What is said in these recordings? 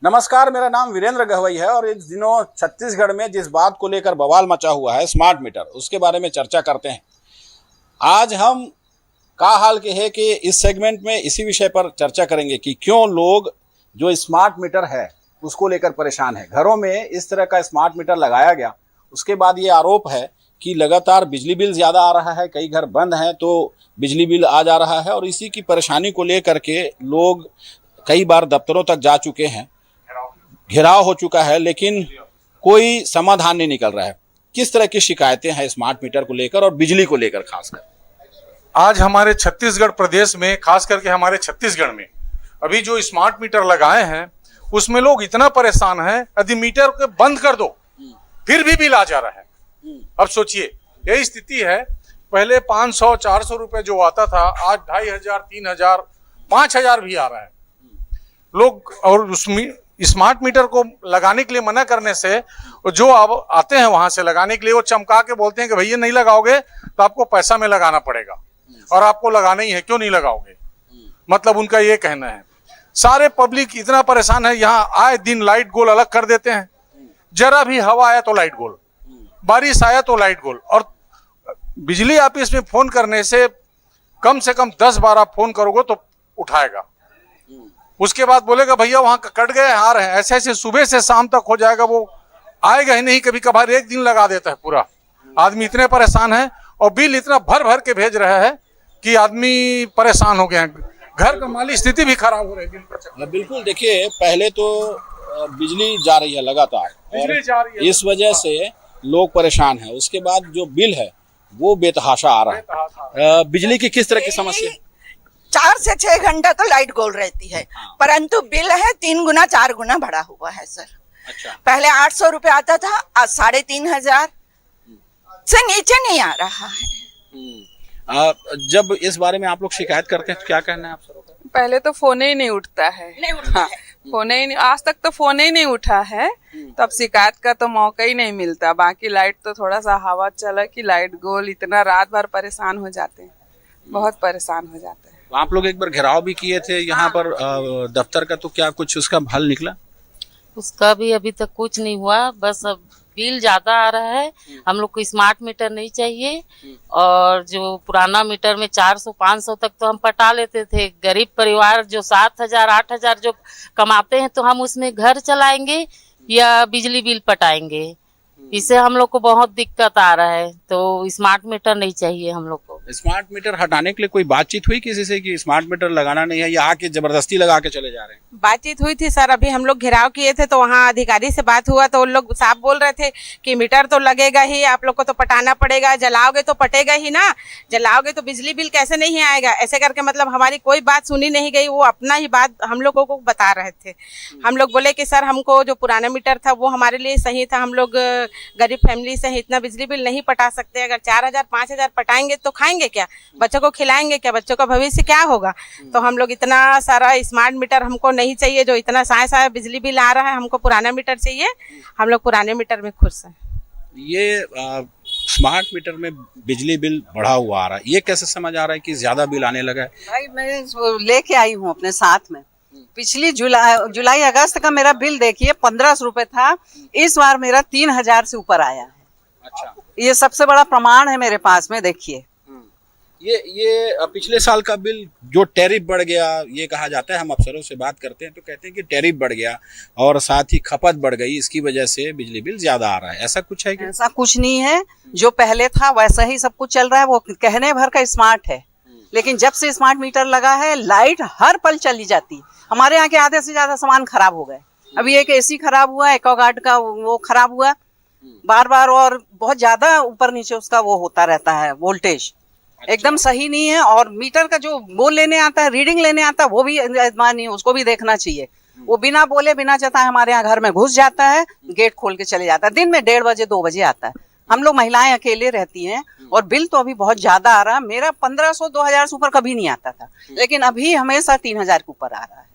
नमस्कार, मेरा नाम वीरेंद्र गहवई है और इस दिनों छत्तीसगढ़ में जिस बात को लेकर बवाल मचा हुआ है स्मार्ट मीटर, उसके बारे में चर्चा करते हैं। आज हम का हाल के है कि इस सेगमेंट में इसी विषय पर चर्चा करेंगे कि क्यों लोग जो स्मार्ट मीटर है उसको लेकर परेशान है। घरों में इस तरह का स्मार्ट मीटर लगाया गया, उसके बाद ये आरोप है कि लगातार बिजली बिल ज़्यादा आ रहा है, कई घर बंद हैं तो बिजली बिल आ जा रहा है और इसी की परेशानी को लेकर के लोग कई बार दफ्तरों तक जा चुके हैं, घेराव हो चुका है, लेकिन कोई समाधान नहीं निकल रहा है। किस तरह की शिकायतें हैं स्मार्ट मीटर को लेकर और बिजली को लेकर खासकर? आज हमारे छत्तीसगढ़ प्रदेश में, खास करके हमारे छत्तीसगढ़ में अभी जो स्मार्ट मीटर लगाए हैं उसमें लोग इतना परेशान हैं, यदि मीटर को बंद कर दो फिर भी बिल आ जा रहा है। अब सोचिए, यही स्थिति है। पहले 500-400 रुपए जो आता था, आज 2500, 3000, 5000 भी आ रहा है लोग। और उसमें स्मार्ट मीटर को लगाने के लिए मना करने से जो अब आते हैं वहां से लगाने के लिए, वो चमका के बोलते हैं कि भैया नहीं लगाओगे तो आपको पैसा में लगाना पड़ेगा और आपको लगाना ही है, क्यों नहीं लगाओगे, मतलब उनका ये कहना है। सारे पब्लिक इतना परेशान है, यहाँ आए दिन लाइट गोल अलग कर देते हैं। जरा भी हवा आया तो लाइट गोल, बारिश आया तो लाइट गोल। और बिजली ऑफिस में फोन करने से कम 10-12 फोन करोगे तो उठाएगा, उसके बाद बोलेगा भैया वहां कट गए, आ रहे हैं। ऐसे ऐसे सुबह से शाम तक हो जाएगा, वो आएगा ही नहीं। कभी कभार एक दिन लगा देता है पूरा। आदमी इतने परेशान है और बिल इतना भर भर के भेज रहा है कि आदमी परेशान हो गया है। घर का माली स्थिति भी खराब हो रही है। बिल्कुल, देखिए पहले तो बिजली जा रही है लगातार, बिजली जा रही है, इस वजह से लोग परेशान हैं। उसके बाद जो बिल है वो बेतहाशा आ रहा है। बिजली की किस तरह की समस्या? 4 से 6 घंटा तो लाइट गोल रहती है, परंतु बिल है 3 गुना 4 गुना बढ़ा हुआ है सर। अच्छा। पहले 800 रुपए आता था, आज 3500 से नीचे नहीं आ रहा है। जब इस बारे में आप लोग शिकायत करते हैं तो क्या कहना है आप सर? पहले तो फोन ही नहीं उठता है, फोन ही नहीं, आज तक तो फोन ही नहीं उठा है, तो अब शिकायत का तो मौका ही नहीं मिलता। बाकी लाइट तो थोड़ा सा हवा चला कि लाइट गोल, इतना रात भर परेशान हो जाते हैं, बहुत परेशान हो जाते हैं। आप लोग एक बार घेराव भी किए थे यहाँ पर दफ्तर का, तो क्या कुछ उसका हल निकला? उसका भी अभी तक कुछ नहीं हुआ। बस अब बिल ज्यादा आ रहा है, हम लोग को स्मार्ट मीटर नहीं चाहिए। और जो पुराना मीटर में 400-500 तक तो हम पटा लेते थे। गरीब परिवार जो 7000-8000 जो कमाते हैं तो हम उसमें घर चलाएंगे या बिजली बिल पटाएंगे। इससे हम लोग को बहुत दिक्कत आ रहा है, तो स्मार्ट मीटर नहीं चाहिए हम लोग को। स्मार्ट मीटर हटाने के लिए कोई बातचीत हुई किसी से कि स्मार्ट मीटर लगाना नहीं है, या आके जबरदस्ती लगा के चले जा रहे हैं? बातचीत हुई थी सर, अभी हम लोग घेराव किए थे तो वहाँ अधिकारी से बात हुआ तो उन लोग साफ बोल रहे थे कि मीटर तो लगेगा ही, आप लोग को तो पटाना पड़ेगा, जलाओगे तो पटेगा ही ना, जलाओगे तो बिजली बिल कैसे नहीं आएगा, ऐसे करके मतलब हमारी कोई बात सुनी नहीं गई। वो अपना ही बात हम लोगों को बता रहे थे। हम लोग बोले कि सर हमको जो पुराना मीटर था वो हमारे लिए सही था, हम लोग गरीब फैमिली से इतना बिजली बिल नहीं पटा सकते। अगर 4000-5000 पटाएंगे तो खाएंगे क्या, बच्चों को खिलाएंगे क्या, बच्चों का भविष्य क्या होगा। तो हम लोग इतना सारा स्मार्ट मीटर हमको नहीं चाहिए, जो इतना साया बिजली बिल आ रहा है, हमको पुराना मीटर चाहिए। हम लोग पुराने मीटर में खुश हैं। ये स्मार्ट मीटर में बिजली बिल बढ़ा हुआ आ रहा है, ये कैसे समझ आ रहा है कि ज्यादा बिल आने लगा है? भाई मैं लेके आई हूँ अपने साथ में। पिछली जुलाई अगस्त का मेरा बिल देखिए 1500 रुपए था, इस बार मेरा 3000 से ऊपर आया है। अच्छा, ये सबसे बड़ा प्रमाण है मेरे पास में। देखिए ये पिछले साल का बिल जो टैरिफ बढ़ गया, ये कहा जाता है, हम अफसरों से बात करते हैं तो कहते हैं कि टैरिफ बढ़ गया और साथ ही खपत बढ़ गई, इसकी वजह से बिजली बिल ज्यादा आ रहा है। ऐसा कुछ है क्या? ऐसा कुछ नहीं है, जो पहले था वैसा ही सब कुछ चल रहा है। वो कहने भर का स्मार्ट है, लेकिन जब से स्मार्ट मीटर लगा है लाइट हर पल चली जाती। हमारे यहाँ के आधे से ज्यादा सामान खराब हो गए। अभी एक एसी खराब हुआ, एक्वागार्ड का वो खराब हुआ बार बार, और बहुत ज्यादा ऊपर नीचे उसका वो होता रहता है वोल्टेज। अच्छा। एकदम सही नहीं है। और मीटर का जो वो लेने आता है, रीडिंग लेने आता है, वो भी एतमाद नहीं है, उसको भी देखना चाहिए। वो बिना बोले बिना चेताए हमारे यहाँ घर में घुस जाता है, गेट खोल के चले जाता है। दिन में 1:30 बजे 2 बजे आता है। हम लोग महिलाएं अकेले रहती हैं और बिल तो अभी बहुत ज्यादा आ रहा है। मेरा 1500-2000 से ऊपर कभी नहीं आता था, लेकिन अभी हमेशा 3000 के ऊपर आ रहा है।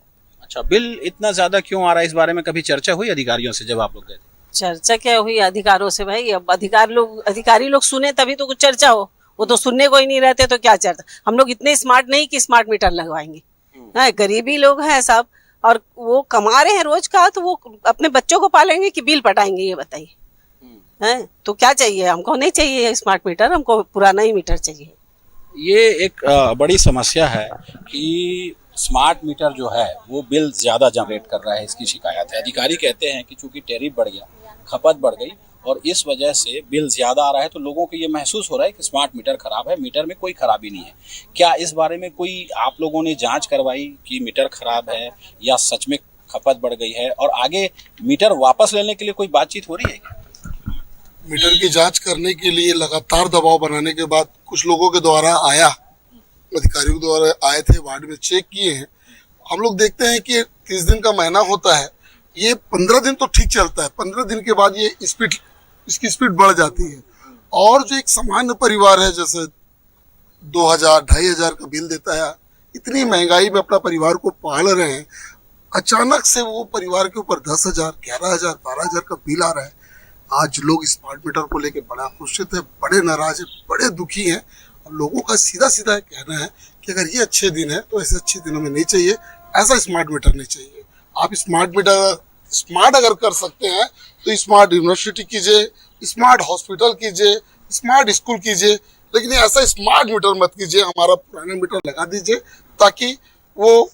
अच्छा, बिल इतना ज्यादा क्यों आ रहा है, इस बारे में कभी चर्चा हुई अधिकारियों से जब आप लोग गए? चर्चा क्या हुई अधिकारों से भाई? अब अधिकारी लोग सुने तभी तो कुछ चर्चा हो। वो तो सुनने को ही नहीं रहते तो क्या चर्चा। हम लोग इतने स्मार्ट नहीं कि स्मार्ट मीटर लगवाएंगे। गरीबी लोग हैं सब, और वो कमा रहे हैं रोज का, तो वो अपने बच्चों को पालेंगे कि बिल पटाएंगे, ये बताइए। हैं तो क्या चाहिए हमको? नहीं चाहिए स्मार्ट मीटर, हमको पुराना ही मीटर चाहिए। ये एक बड़ी समस्या है कि स्मार्ट मीटर जो है वो बिल ज़्यादा जनरेट कर रहा है, इसकी शिकायत है। अधिकारी कहते हैं कि चूंकि टैरिफ बढ़ गया, खपत बढ़ गई और इस वजह से बिल ज़्यादा आ रहा है, तो लोगों को ये महसूस हो रहा है कि स्मार्ट मीटर खराब है, मीटर में कोई खराबी नहीं है। क्या इस बारे में कोई आप लोगों ने जांच करवाई कि मीटर खराब है या सच में खपत बढ़ गई है, और आगे मीटर वापस लेने के लिए कोई बातचीत हो रही है क्या? मीटर की जांच करने के लिए लगातार दबाव बनाने के बाद कुछ लोगों के द्वारा आया, अधिकारियों के द्वारा आए थे, वार्ड में चेक किए हैं। हम लोग देखते हैं कि 30 दिन का महीना होता है, ये 15 दिन तो ठीक चलता है, 15 दिन के बाद ये इसकी स्पीड बढ़ जाती है। और जो एक सामान्य परिवार है, जैसे 2000-2500 का बिल देता है, इतनी महंगाई में अपना परिवार को पाल रहे हैं, अचानक से वो परिवार के ऊपर 10,000, 11,000, 12,000 का बिल आ रहा है। आज लोग स्मार्ट मीटर को लेकर बड़ा आक्रोशित है, बड़े नाराज है, बड़े दुखी हैं। और लोगों का सीधा सीधा कहना है कि अगर ये अच्छे दिन है तो ऐसे अच्छे दिनों में नहीं चाहिए, ऐसा स्मार्ट मीटर नहीं चाहिए। आप स्मार्ट मीटर स्मार्ट अगर कर सकते हैं तो स्मार्ट यूनिवर्सिटी कीजिए, स्मार्ट हॉस्पिटल कीजिए, स्मार्ट स्कूल कीजिए, लेकिन ऐसा स्मार्ट मीटर मत कीजिए। हमारा पुराना मीटर लगा दीजिए ताकि वो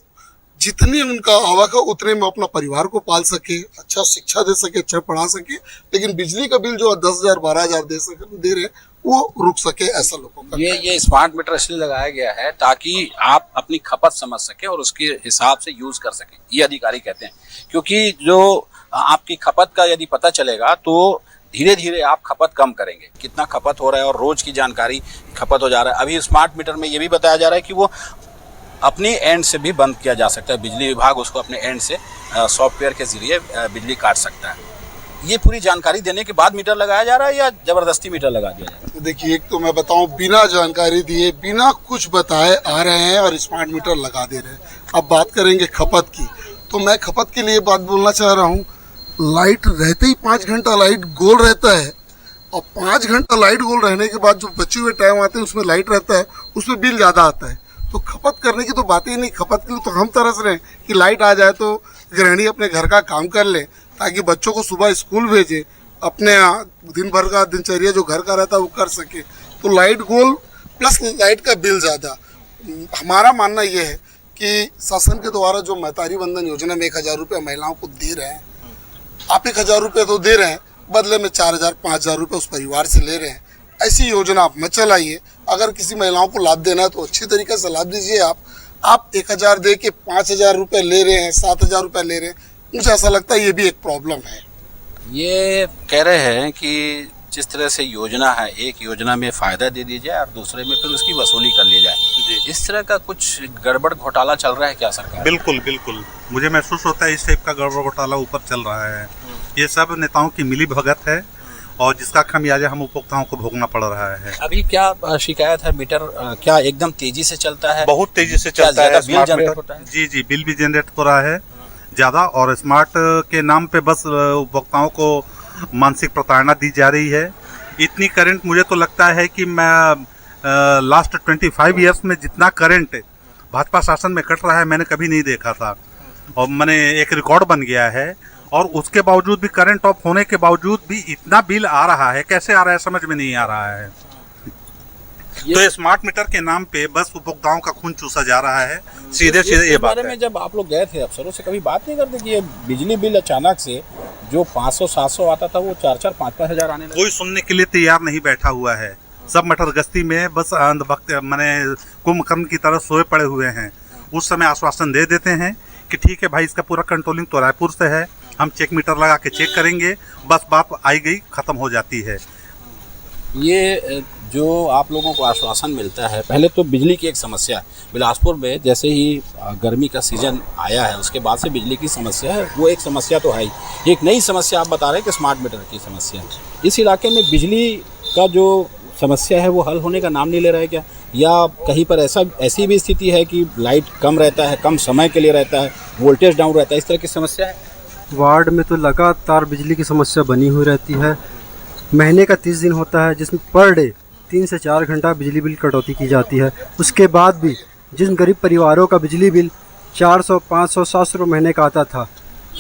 जितनी उनका आवक है उतने में अपना परिवार को पाल सके, अच्छा शिक्षा दे सके, अच्छा पढ़ा सके। लेकिन बिजली का बिल जो 10,000 12,000 दे रहे हैं वो रुक सके, ऐसा लोगों का। ये स्मार्ट मीटर इसलिए लगाया गया है ताकि आप अपनी खपत समझ सके और उसके हिसाब से यूज कर सके, ये अधिकारी कहते हैं। क्योंकि जो आपकी खपत का यदि पता चलेगा तो धीरे धीरे आप खपत कम करेंगे, कितना खपत हो रहा है और रोज की जानकारी खपत हो जा रहा है। अभी स्मार्ट मीटर में ये भी बताया जा रहा है कि वो अपनी एंड से भी बंद किया जा सकता है, बिजली विभाग उसको अपने एंड से सॉफ्टवेयर के जरिए बिजली काट सकता है। ये पूरी जानकारी देने के बाद मीटर लगाया जा रहा है या जबरदस्ती मीटर लगा दिया जा रहा है? देखिए, एक तो मैं बताऊं, बिना जानकारी दिए, बिना कुछ बताए आ रहे हैं और स्मार्ट मीटर लगा दे रहे हैं। अब बात करेंगे खपत की, तो मैं खपत के लिए बात बोलना चाह रहा हूँ। लाइट रहते ही 5 घंटा लाइट गोल रहता है, और 5 घंटा लाइट गोल रहने के बाद जो बचे हुए टाइम आते हैं उसमें लाइट रहता है, उसमें बिल ज़्यादा आता है। तो खपत करने की तो बात ही नहीं। खपत के लिए तो हम तरस रहे हैं कि लाइट आ जाए तो गृहिणी अपने घर का काम कर ले, ताकि बच्चों को सुबह स्कूल भेजे, अपने दिन भर का दिनचर्या जो घर का रहता है वो कर सके। तो लाइट गोल प्लस लाइट का बिल ज़्यादा। हमारा मानना ये है कि शासन के द्वारा जो महतारी वंदन योजना में 1,000 रुपये महिलाओं को दे रहे हैं, आप 1,000 रुपये तो दे रहे हैं, बदले में 4,000 5,000 रुपये उस परिवार से ले रहे हैं। ऐसी योजना आप मत चलाइए। अगर किसी महिलाओं को लाभ देना है तो अच्छी तरीके से लाभ दीजिए। आप 1,000 दे के 5,000 रुपये ले रहे हैं, 7,000 रुपये ले रहे हैं, मुझे ऐसा लगता है ये भी एक प्रॉब्लम है। ये कह रहे हैं कि जिस तरह से योजना है, एक योजना में फ़ायदा दे दिया जाए और दूसरे में फिर उसकी वसूली कर ली जाए, इस तरह का कुछ गड़बड़ घोटाला चल रहा है क्या सरकार? बिल्कुल बिल्कुल, मुझे महसूस होता है इस टाइप का गड़बड़ घोटाला ऊपर चल रहा है। ये सब नेताओं की मिली भगत है और जिसका खामियाजा हम उपभोक्ताओं को भोगना पड़ रहा है। अभी क्या शिकायत है? मीटर क्या एकदम तेजी से चलता है? बहुत तेजी से चलता है। बिल जनरेट होता है? जी जी, बिल भी जनरेट हो रहा है ज़्यादा, और स्मार्ट के नाम पे बस उपभोक्ताओं को मानसिक प्रताड़ना दी जा रही है। इतनी करंट मुझे तो लगता है कि मैं लास्ट 25 ईयर्स में जितना करंट भाजपा शासन में कट रहा है मैंने कभी नहीं देखा था, और मैंने एक रिकॉर्ड बन गया है। और उसके बावजूद भी, करंट ऑफ होने के बावजूद भी इतना बिल आ रहा है, कैसे आ रहा है समझ में नहीं आ रहा है। तो स्मार्ट मीटर के नाम पे बस उपभोक्ताओं का खून चूसा जा रहा है, सीधे सीधे ये बात है। में जब आप लोग गए थे अफसरों से कभी बात नहीं करते कि ये बिजली बिल अचानक से जो 500-700 आता था वो 4-4 5-5 हज़ार आने लगा? कोई सुनने के लिए तैयार नहीं बैठा हुआ है। सब मटर गश्ती में बस अंधभक्त माने कुंभकर्ण की तरह सोए पड़े हुए हैं। उस समय आश्वासन दे देते हैं कि ठीक है भाई, इसका पूरा कंट्रोलिंग तो रायपुर से है, हम चेक मीटर लगा के चेक करेंगे, बस बात आई गई ख़त्म हो जाती है। ये जो आप लोगों को आश्वासन मिलता है, पहले तो बिजली की एक समस्या है बिलासपुर में, जैसे ही गर्मी का सीजन आया है उसके बाद से बिजली की समस्या है, वो एक समस्या तो है ही। एक नई समस्या आप बता रहे हैं कि स्मार्ट मीटर की समस्या है। इस इलाके में बिजली का जो समस्या है वो हल होने का नाम नहीं ले रहा है क्या? या कहीं पर ऐसी भी स्थिति है कि लाइट कम रहता है, कम समय के लिए रहता है, वोल्टेज डाउन रहता है, इस तरह की समस्या है? वार्ड में तो लगातार बिजली की समस्या बनी हुई रहती है। महीने का 30 दिन होता है जिसमें पर डे 3 से 4 घंटा बिजली बिल कटौती की जाती है। उसके बाद भी जिन गरीब परिवारों का बिजली बिल 400, 500, 700 रुपये महीने का आता था।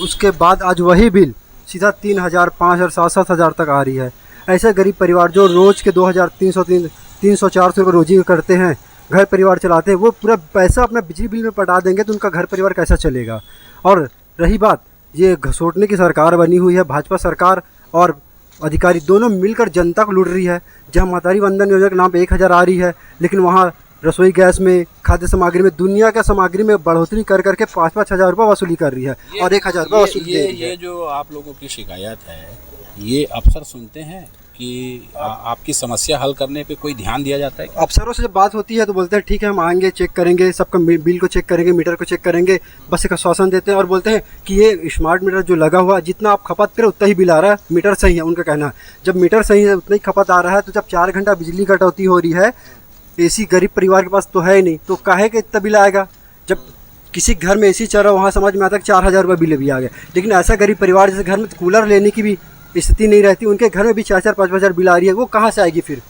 उसके बाद आज वही बिल सीधा 3000, 5000, 7-7 तक आ रही है। ऐसे गरीब परिवार जो रोज़ के 2000, 300-400 रुपये रोजी करते हैं, घर परिवार चलाते हैं, वो पूरा पैसा अपना बिजली बिल में पटा देंगे तो उनका घर परिवार कैसा चलेगा। और रही बात, ये घसोटने की सरकार बनी हुई है, भाजपा सरकार और अधिकारी दोनों मिलकर जनता को लूट रही है। जहाँ मातारी वंदन योजना के नाम पे 1000 आ रही है, लेकिन वहाँ रसोई गैस में, खाद्य सामग्री में, दुनिया का सामग्री में बढ़ोतरी कर करके 5-5 हज़ार रुपये वसूली कर रही है और 1000 रुपये वसूली दे रही है। ये जो आप लोगों की शिकायत है, ये अफसर सुनते हैं कि आपकी समस्या हल करने पे कोई ध्यान दिया जाता है? अफसरों से जब बात होती है तो बोलते हैं ठीक है हम आएंगे, चेक करेंगे, सबका बिल को चेक करेंगे, मीटर को चेक करेंगे, बस एक आश्वासन देते हैं और बोलते हैं कि ये स्मार्ट मीटर जो लगा हुआ, जितना आप खपत करें उतना ही बिल आ रहा है, मीटर सही है। उनका कहना है जब मीटर सही है उतना ही खपत आ रहा है, तो जब 4 घंटा बिजली कटौती हो रही है, एसी गरीब परिवार के पास तो है ही नहीं, तो काहे के इतना बिल आएगा। जब किसी घर में एसी चल रहा, वहाँ समझ में आता है 4000 रुपये बिल भी आ गया। लेकिन ऐसा गरीब परिवार जैसे घर में कूलर लेने की भी स्थिति नहीं रहती, उनके घर में भी 4-4, 5-5 बिल आ रही है, वो कहाँ से आएगी फिर?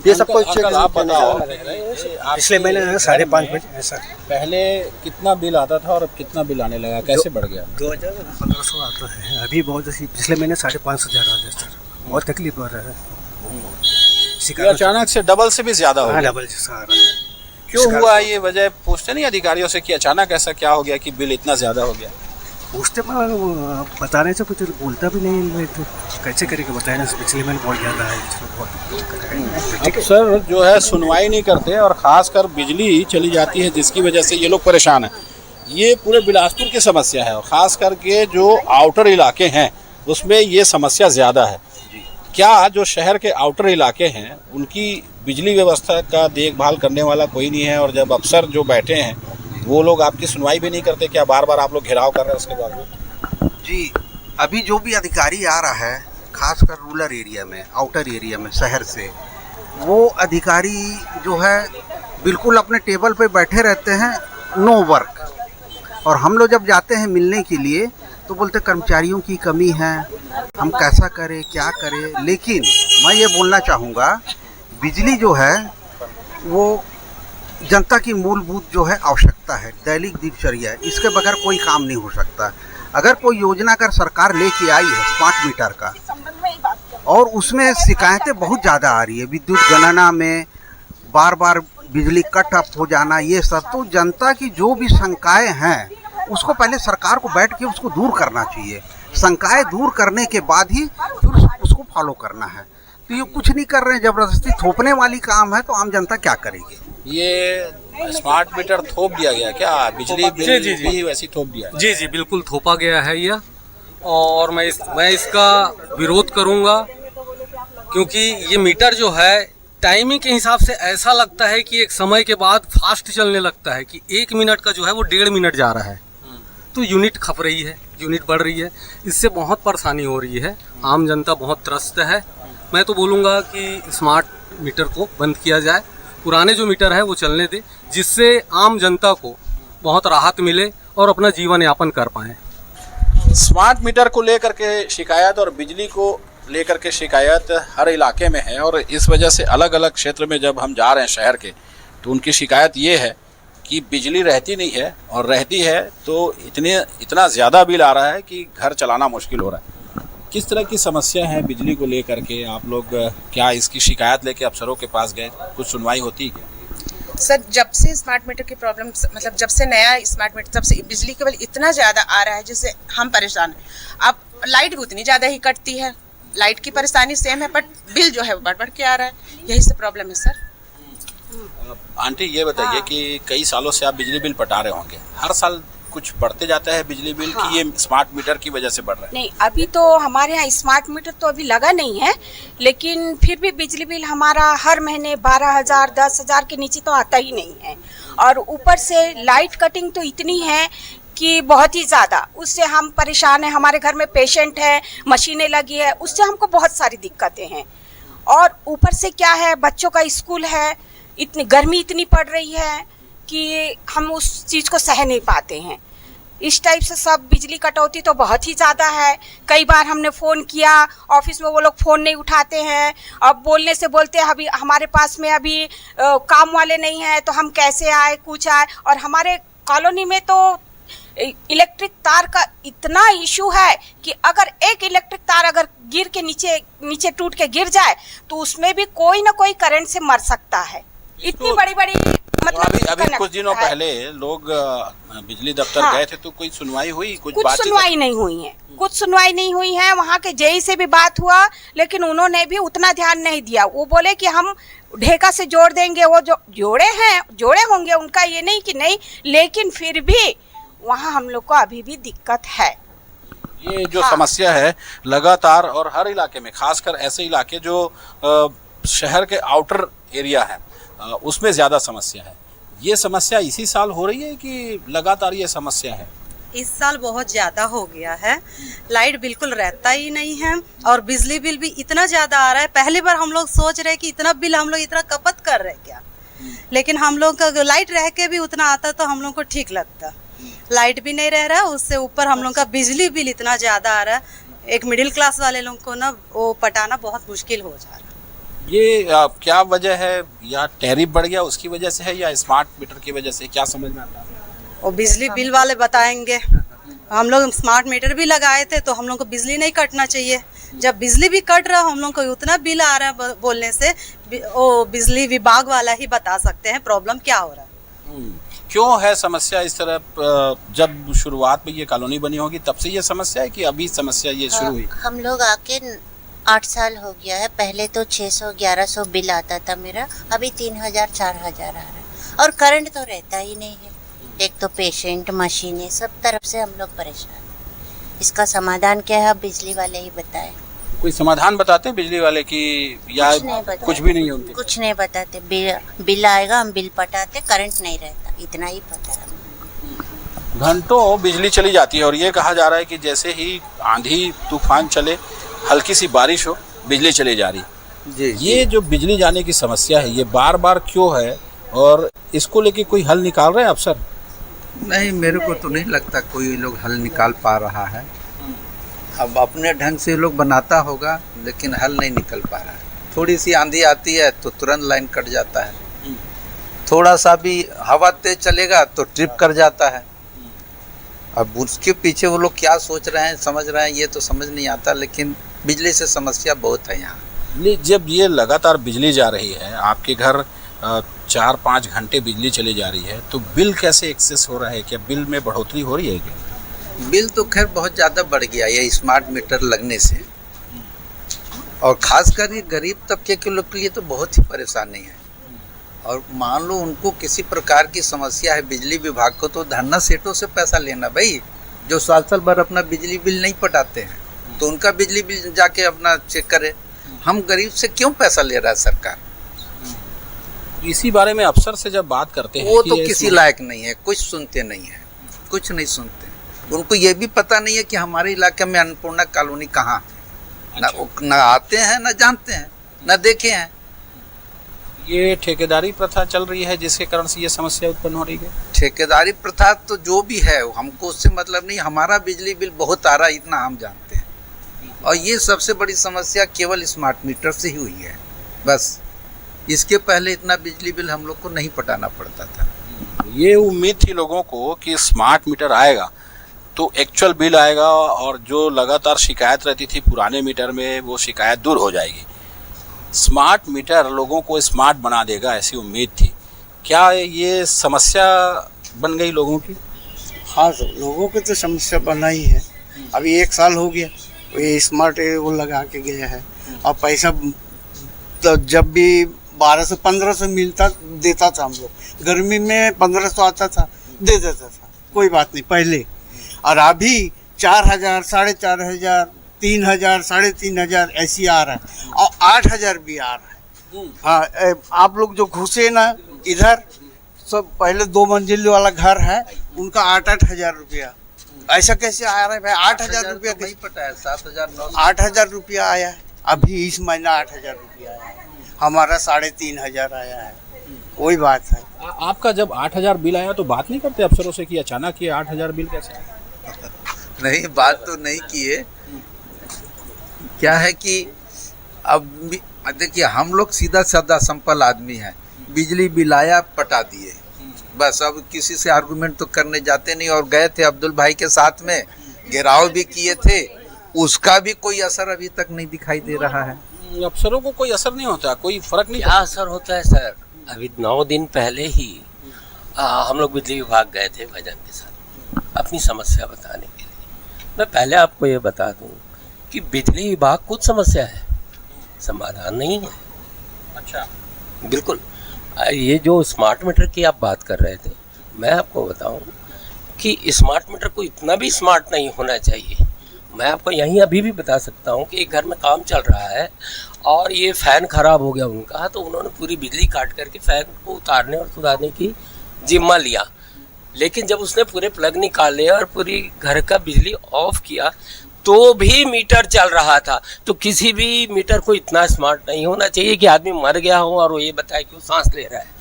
ये सब कुछ आप बताओ, पिछले महीने 5.5 बजे ऐसा पहले कितना बिल आता था और अब कितना बिल आने लगा, कैसे बढ़ गया? 1500 आता है अभी, बहुत पिछले महीने 550 ज़्यादा आ गया सर, बहुत तकलीफ हो रहा है। अचानक से डबल से भी ज्यादा हो गया। डबल से क्यों हुआ ये वजह पूछते नहीं अधिकारियों से कि अचानक ऐसा क्या हो गया कि बिल इतना ज्यादा हो गया? पूछते बताने से कुछ बोलता भी नहीं, तो कैसे करेंगे बताने से। पिछले महीने बहुत ज़्यादा है। अफसर जो है सुनवाई नहीं करते और ख़ासकर बिजली चली जाती है जिसकी वजह से ये लोग परेशान हैं। ये पूरे बिलासपुर की समस्या है और ख़ास करके जो आउटर इलाके हैं उसमें ये समस्या ज़्यादा है। क्या जो शहर के आउटर इलाके हैं उनकी बिजली व्यवस्था का देखभाल करने वाला कोई नहीं है? और जब अफसर जो बैठे हैं वो लोग आपकी सुनवाई भी नहीं करते? क्या बार बार आप लोग घेराव कर रहे हैं उसके बावजूद? जी, अभी जो भी अधिकारी आ रहा है खासकर रूरल एरिया में, आउटर एरिया में, शहर से, वो अधिकारी जो है बिल्कुल अपने टेबल पे बैठे रहते हैं, नो वर्क। और हम लोग जब जाते हैं मिलने के लिए तो बोलते कर्मचारियों की कमी है, हम कैसा करें, क्या करें। लेकिन मैं ये बोलना चाहूँगा, बिजली जो है वो जनता की मूलभूत जो है आवश्यकता है, दैनिक दिनचर्या है, इसके बगैर कोई काम नहीं हो सकता। अगर कोई योजना अगर सरकार लेके आई है स्मार्ट मीटर का, और उसमें शिकायतें बहुत ज़्यादा आ रही है, विद्युत गणना में बार बार बिजली कट ऑफ हो जाना, ये सब, तो जनता की जो भी शंकाएं हैं उसको पहले सरकार को बैठ के उसको दूर करना चाहिए। शंकाएं दूर करने के बाद ही फिर उसको फॉलो करना है। तो ये कुछ नहीं कर रहे हैं, जबरदस्ती थोपने वाली काम है, तो आम जनता क्या करेगी? ये स्मार्ट मीटर थोप दिया गया क्या? बिजली बिल भी वैसी थोप दिया? जी जी, बिल्कुल थोपा गया है यह, और मैं इसका विरोध करूंगा, क्योंकि ये मीटर जो है टाइमिंग के हिसाब से ऐसा लगता है कि एक समय के बाद फास्ट चलने लगता है कि 1 मिनट का जो है वो 1.5 मिनट जा रहा है। तो यूनिट खप रही है, यूनिट बढ़ रही है, इससे बहुत परेशानी हो रही है, आम जनता बहुत त्रस्त है। मैं तो बोलूँगा कि स्मार्ट मीटर को बंद किया जाए, पुराने जो मीटर है वो चलने दे, जिससे आम जनता को बहुत राहत मिले और अपना जीवन यापन कर पाएँ। स्मार्ट मीटर को लेकर के शिकायत और बिजली को लेकर के शिकायत हर इलाके में है, और इस वजह से अलग अलग क्षेत्र में जब हम जा रहे हैं शहर के, तो उनकी शिकायत ये है कि बिजली रहती नहीं है, और रहती है तो इतना ज़्यादा बिल आ रहा है कि घर चलाना मुश्किल हो रहा है। किस तरह की समस्या है बिजली को लेकर के? आप लोग क्या इसकी शिकायत लेके अफसरों के पास गए? कुछ सुनवाई होती है क्या? सर, जब से स्मार्ट मीटर की प्रॉब्लम, मतलब जब से नया स्मार्ट मीटर, तब से बिजली का बिल इतना ज़्यादा आ रहा है जिससे हम परेशान हैं। अब लाइट भी उतनी ज़्यादा ही कटती है, लाइट की परेशानी सेम है, बट बिल जो है वो बढ़ के आ रहा है, यही से प्रॉब्लम है सर। आंटी ये बताइए कि कई सालों से आप बिजली बिल पटा रहे होंगे, हर साल कुछ बढ़ते जाता है बिजली बिल कि ये स्मार्ट मीटर की वजह से बढ़ रहा है? नहीं, अभी तो हमारे यहाँ स्मार्ट मीटर तो अभी लगा नहीं है, लेकिन फिर भी बिजली बिल हमारा हर महीने 12,000, 10,000 के नीचे तो आता ही नहीं है। और ऊपर से लाइट कटिंग तो इतनी है कि बहुत ही ज़्यादा, उससे हम परेशान हैं। हमारे घर में पेशेंट है, मशीनें लगी है, उससे हमको बहुत सारी दिक्कतें हैं। और ऊपर से क्या है, बच्चों का स्कूल है, इतनी गर्मी इतनी पड़ रही है कि हम उस चीज़ को सह नहीं पाते हैं। इस टाइप से सब बिजली कटौती तो बहुत ही ज़्यादा है। कई बार हमने फ़ोन किया ऑफिस में, वो लोग फ़ोन नहीं उठाते हैं। अब बोलने से बोलते हैं अभी हमारे पास में अभी काम वाले नहीं हैं, तो हम कैसे आए, कुछ आए। और हमारे कॉलोनी में तो इलेक्ट्रिक तार का इतना इशू है कि अगर एक इलेक्ट्रिक तार अगर गिर के नीचे टूट के गिर जाए तो उसमें भी कोई ना कोई करंट से मर सकता है। इतनी बड़ी बड़ी मतलब अभी कुछ दिनों पहले लोग बिजली दफ्तर गए थे तो कोई सुनवाई हुई? कुछ सुनवाई नहीं हुई है, कुछ सुनवाई नहीं हुई है। वहाँ के जेई से भी बात हुआ लेकिन उन्होंने भी उतना ध्यान नहीं दिया। वो बोले कि हम ढेका से जोड़ देंगे, वो जो जोड़े होंगे उनका ये नहीं कि नहीं, लेकिन फिर भी वहाँ हम लोग को अभी भी दिक्कत है। ये जो समस्या है लगातार और हर इलाके में, खासकर ऐसे इलाके जो शहर के आउटर एरिया है उसमें ज्यादा समस्या है। ये समस्या इसी साल हो रही है कि लगातार ये समस्या है? इस साल बहुत ज़्यादा हो गया है। लाइट बिल्कुल रहता ही नहीं है और बिजली बिल भी इतना ज़्यादा आ रहा है। पहली बार हम लोग सोच रहे कि इतना बिल हम लोग इतना खपत कर रहे क्या, लेकिन हम लोग का लाइट रह के भी उतना आता तो हम लोग को ठीक लगता। लाइट भी नहीं रह रहा है, उससे ऊपर हम लोग का बिजली बिल इतना ज़्यादा आ रहा है, एक मिडिल क्लास वाले लोग को ना वो पटाना बहुत मुश्किल हो जा रहा है। ये क्या वजह है? या टैरिफ बढ़ गया उसकी वजह से है या स्मार्ट मीटर की वजह से? क्या समझ में आता है? और बिजली बिल वाले बताएंगे। हम लोग स्मार्ट मीटर भी लगाए थे तो हम लोग को बिजली नहीं कटना चाहिए। जब बिजली भी कट रहा हम लोग को उतना बिल आ रहा है बोलने से वो बिजली विभाग वाला ही बता सकते हैं प्रॉब्लम क्या हो रहा है। क्यों है समस्या इस तरह? जब शुरुआत में ये कॉलोनी बनी होगी तब से ये समस्या है कि अभी समस्या ये शुरू हुई? हम लोग आके 8 साल हो गया है। पहले तो 600-1100 बिल आता था मेरा, अभी 3000-4000 आ रहा है और करंट तो रहता ही नहीं है। एक तो पेशेंट, मशीनें, सब तरफ से हम लोग परेशान हैं। इसका समाधान क्या है बिजली वाले ही बताए। कोई समाधान बताते हैं बिजली वाले की या कुछ भी नहीं होती? कुछ नहीं बताते। बिल आएगा हम बिल पटाते, करंट नहीं रहता, इतना ही पता है। घंटों बिजली चली जाती है और ये कहा जा रहा है कि जैसे ही आंधी तूफान चले, हल्की सी बारिश हो, बिजली चली जा रही। ये जो बिजली जाने की समस्या है ये बार बार क्यों है और इसको लेके कोई हल निकाल रहे हैं अफसर? नहीं, मेरे को तो नहीं लगता कोई लोग हल निकाल पा रहा है। अब अपने ढंग से लोग बनाता होगा लेकिन हल नहीं निकल पा रहा है। थोड़ी सी आंधी आती है तो तुरंत लाइन कट जाता है, थोड़ा सा भी हवा तेज चलेगा तो ट्रिप कर जाता है। अब उसके पीछे वो लोग क्या सोच रहे हैं, समझ रहे हैं, ये तो समझ नहीं आता। लेकिन बिजली से समस्या बहुत है यहाँ। जब ये लगातार बिजली जा रही है, आपके घर 4-5 घंटे बिजली चली जा रही है तो बिल कैसे एक्सेस हो रहा है? क्या बिल में बढ़ोतरी हो रही है क्या? बिल तो खैर बहुत ज़्यादा बढ़ गया ये स्मार्ट मीटर लगने से, और खासकर ये गरीब तबके के लोग के लिए तो बहुत ही परेशानी है। और मान लो उनको किसी प्रकार की समस्या है, बिजली विभाग को तो धरना सेठों से पैसा लेना भाई, जो साल भर अपना बिजली बिल नहीं पटाते हैं तो उनका बिजली बिल जाके अपना चेक करे। हम गरीब से क्यों पैसा ले रहा है सरकार? इसी बारे में अफसर से जब बात करते हैं वो तो किसी लायक नहीं है, कुछ सुनते नहीं है, कुछ नहीं सुनते। उनको ये भी पता नहीं है कि हमारे इलाके में अन्नपूर्णा कॉलोनी कहाँ है। न आते हैं, न जानते हैं, न देखे हैं। ये ठेकेदारी प्रथा चल रही है जिसके कारण से ये समस्या उत्पन्न हो रही है। ठेकेदारी प्रथा तो जो भी है हमको उससे मतलब नहीं, हमारा बिजली बिल बहुत आ रहा है इतना हम जानते हैं। और ये सबसे बड़ी समस्या केवल स्मार्ट मीटर से ही हुई है बस। इसके पहले इतना बिजली बिल हम लोग को नहीं पटाना पड़ता था। ये उम्मीद थी लोगों को कि स्मार्ट मीटर आएगा तो एक्चुअल बिल आएगा और जो लगातार शिकायत रहती थी पुराने मीटर में वो शिकायत दूर हो जाएगी। स्मार्ट मीटर लोगों को स्मार्ट बना देगा ऐसी उम्मीद थी। क्या ये समस्या बन गई लोगों की? हाँ सर, लोगों की तो समस्या बना ही है। अभी 1 साल हो गया ये स्मार्ट वो लगा के गया है और पैसा तो जब भी 1200-1500 मिलता देता था हम लोग। गर्मी में 1500 आता था, दे देता था, कोई बात नहीं पहले। और अभी 4000, 4500, 3000, 3500 ऐसी आ रहा है और 8000 भी आ रहा है। हाँ, आप लोग जो घुसे ना इधर, सब पहले 2 मंजिल वाला घर है उनका 8-8 हजार रुपया। ऐसा कैसे आ रहा है भाई? 8000 रुपया नहीं पता है, 7900 8000 रुपया आया है अभी इस महीना। 8000 रुपया आया है, हमारा 3500 आया है। वही बात है। आपका जब 8000 बिल आया तो बात नहीं करते अफसरों से कि अचानक ये 8000 बिल कैसे आया? नहीं, बात तो नहीं किए। क्या है कि अब देखिए हम लोग सीधा साधा सिंपल आदमी हैं, बिजली बिल आया पटा दिए, बस अब किसी से आर्गुमेंट तो करने जाते नहीं। और गए थे अब्दुल भाई के साथ में, घेराव भी किए थे, उसका भी कोई असर अभी तक नहीं दिखाई दे रहा है। अफसरों को कोई असर नहीं होता, कोई फर्क नहीं क्या असर होता है सर? अभी 9 दिन पहले ही हम लोग बिजली विभाग गए थे भाईजान के साथ अपनी समस्या बताने के लिए। मैं पहले आपको ये बता दूं कि बिजली विभाग कुछ समस्या है, समाधान नहीं है। अच्छा, बिल्कुल। ये जो स्मार्ट मीटर की आप बात कर रहे थे, मैं आपको बताऊं कि स्मार्ट मीटर को इतना भी स्मार्ट नहीं होना चाहिए। मैं आपको यहीं अभी भी बता सकता हूं कि एक घर में काम चल रहा है और ये फ़ैन ख़राब हो गया उनका, तो उन्होंने पूरी बिजली काट करके फ़ैन को उतारने और सुधारने की जिम्मा लिया। लेकिन जब उसने पूरे प्लग निकाले और पूरी घर का बिजली ऑफ किया तो भी मीटर चल रहा था। तो किसी भी मीटर को इतना स्मार्ट नहीं होना चाहिए कि आदमी मर गया हो और वो ये बताए कि वो सांस ले रहा है।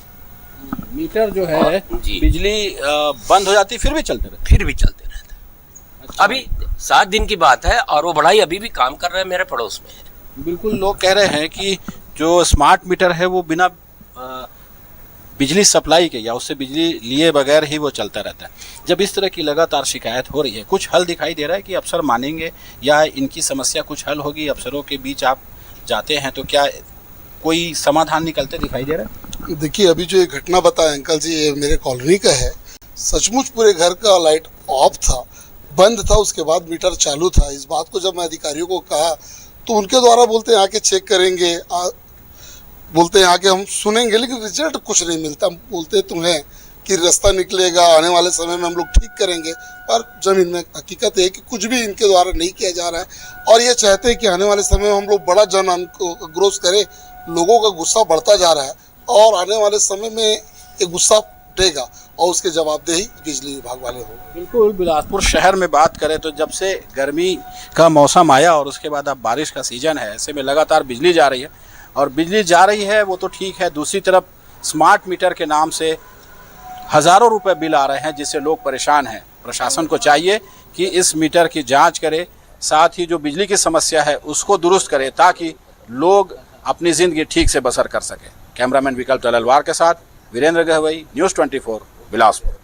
मीटर जो है बिजली बंद हो जाती फिर भी चलते रहते, फिर भी चलते रहते। अच्छा। अभी 7 दिन की बात है और वो बढ़ाई अभी भी काम कर रहा है, मेरे पड़ोस में है। बिल्कुल, लोग कह रहे हैं कि जो स्मार्ट मीटर है वो बिना बिजली सप्लाई के या उससे बिजली लिए बगैर ही वो चलता रहता है। जब इस तरह की लगातार शिकायत हो रही है, कुछ हल दिखाई दे रहा है कि अफसर मानेंगे या इनकी समस्या कुछ हल होगी? अफसरों के बीच आप जाते हैं तो क्या कोई समाधान निकलते दिखाई दे रहा है? देखिए, अभी जो ये घटना बताया अंकल जी, ये मेरे कॉलोनी का है। सचमुच पूरे घर का लाइट ऑफ था, बंद था, उसके बाद मीटर चालू था। इस बात को जब मैं अधिकारियों को कहा तो उनके द्वारा बोलते हैं आके चेक करेंगे, बोलते हैं आके हम सुनेंगे, लेकिन रिजल्ट कुछ नहीं मिलता। बोलते तुम्हें कि रास्ता निकलेगा, आने वाले समय में हम लोग ठीक करेंगे, पर जमीन में हकीकत है कि कुछ भी इनके द्वारा नहीं किया जा रहा है। और ये चाहते हैं कि आने वाले समय में हम लोग बड़ा जन आक्रोश करें। लोगों का गुस्सा बढ़ता जा रहा है और आने वाले समय में ये गुस्सा उठेगा और उसके जवाबदेही बिजली विभाग वाले हो। बिल्कुल, बिलासपुर शहर में बात करें तो जब से गर्मी का मौसम आया और उसके बाद अब बारिश का सीजन है, ऐसे में लगातार बिजली जा रही है और बिजली जा रही है वो तो ठीक है, दूसरी तरफ स्मार्ट मीटर के नाम से हज़ारों रुपए बिल आ रहे हैं जिससे लोग परेशान हैं। प्रशासन को चाहिए कि इस मीटर की जांच करे, साथ ही जो बिजली की समस्या है उसको दुरुस्त करे ताकि लोग अपनी ज़िंदगी ठीक से बसर कर सकें। कैमरामैन विकल्प तलवार के साथ वीरेंद्र गहवई, न्यूज़ 24 बिलासपुर।